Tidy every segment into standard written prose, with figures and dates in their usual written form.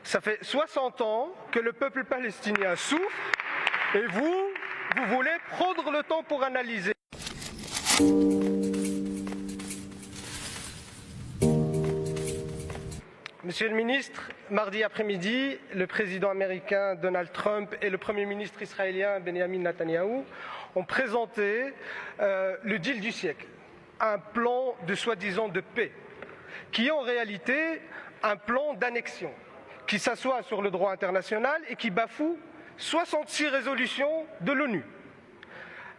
Ça fait 60 ans que le peuple palestinien souffre et vous voulez prendre le temps pour analyser. Monsieur le ministre, mardi après-midi, le président américain Donald Trump et le Premier ministre israélien Benjamin Netanyahou ont présenté le deal du siècle, un plan de soi-disant de paix, qui est en réalité un plan d'annexion, qui s'assoit sur le droit international et qui bafoue 66 résolutions de l'ONU.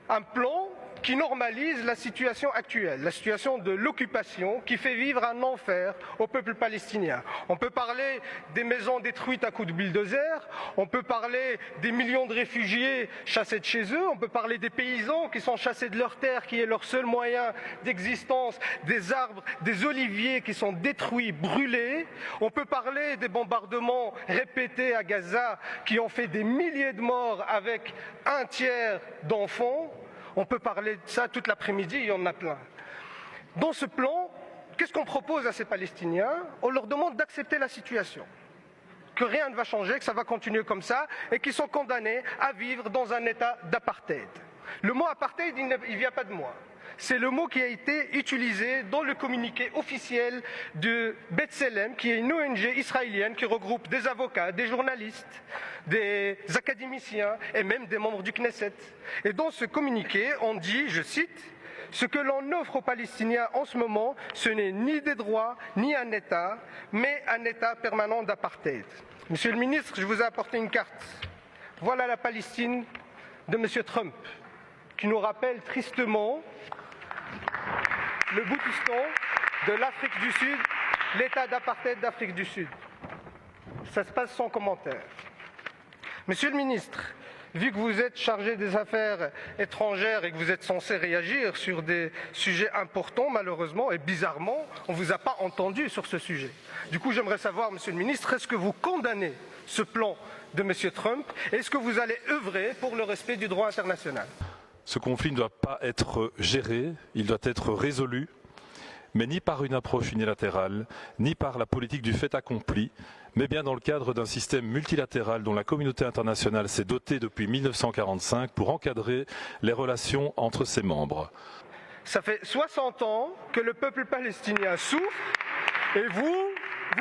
Un plan qui normalise la situation actuelle, la situation de l'occupation qui fait vivre un enfer au peuple palestinien. On peut parler des maisons détruites à coups de bulldozer, on peut parler des millions de réfugiés chassés de chez eux, on peut parler des paysans qui sont chassés de leurs terres, qui est leur seul moyen d'existence, des arbres, des oliviers qui sont détruits, brûlés. On peut parler des bombardements répétés à Gaza qui ont fait des milliers de morts avec un tiers d'enfants. On peut parler de ça toute l'après-midi, il y en a plein. Dans ce plan, qu'est-ce qu'on propose à ces Palestiniens? On leur demande d'accepter la situation, que rien ne va changer, que ça va continuer comme ça, et qu'ils sont condamnés à vivre dans un état d'apartheid. Le mot apartheid, il ne vient pas de moi. C'est le mot qui a été utilisé dans le communiqué officiel de B'Tselem, qui est une ONG israélienne qui regroupe des avocats, des journalistes, des académiciens et même des membres du Knesset. Et dans ce communiqué, on dit, je cite, « Ce que l'on offre aux Palestiniens en ce moment, ce n'est ni des droits, ni un État, mais un État permanent d'apartheid. » Monsieur le ministre, je vous ai apporté une carte. Voilà la Palestine de M. Trump, qui nous rappelle tristement le Boutistan de l'Afrique du Sud, l'état d'apartheid d'Afrique du Sud. Ça se passe sans commentaire. Monsieur le ministre, vu que vous êtes chargé des affaires étrangères et que vous êtes censé réagir sur des sujets importants, malheureusement et bizarrement, on ne vous a pas entendu sur ce sujet. Du coup, j'aimerais savoir, monsieur le ministre, est-ce que vous condamnez ce plan de monsieur Trump et est-ce que vous allez œuvrer pour le respect du droit international? Ce conflit ne doit pas être géré, il doit être résolu, mais ni par une approche unilatérale, ni par la politique du fait accompli, mais bien dans le cadre d'un système multilatéral dont la communauté internationale s'est dotée depuis 1945 pour encadrer les relations entre ses membres. Ça fait 60 ans que le peuple palestinien souffre et vous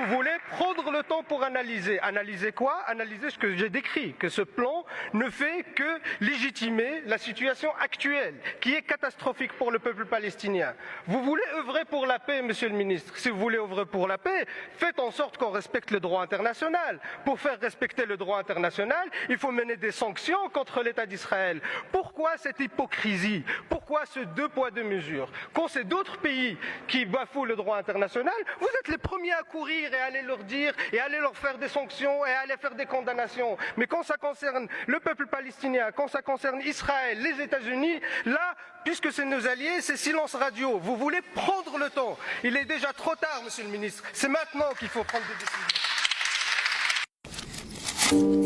voulez prendre le temps pour analyser. Analyser quoi? Analyser ce que j'ai décrit, que ce plan ne fait que légitimer la situation actuelle, qui est catastrophique pour le peuple palestinien. Vous voulez œuvrer pour la paix, monsieur le ministre. Si vous voulez œuvrer pour la paix, faites en sorte qu'on respecte le droit international. Pour faire respecter le droit international, il faut mener des sanctions contre l'État d'Israël. Pourquoi cette hypocrisie? Pourquoi ce deux poids deux mesures? Quand c'est d'autres pays qui bafouent le droit international, vous êtes les premiers à courir et aller leur dire et aller leur faire des sanctions et aller faire des condamnations. Mais quand ça concerne le peuple palestinien, quand ça concerne Israël, les États-Unis, là, puisque c'est nos alliés, c'est silence radio. Vous voulez prendre le temps. Il est déjà trop tard, monsieur le ministre. C'est maintenant qu'il faut prendre des décisions.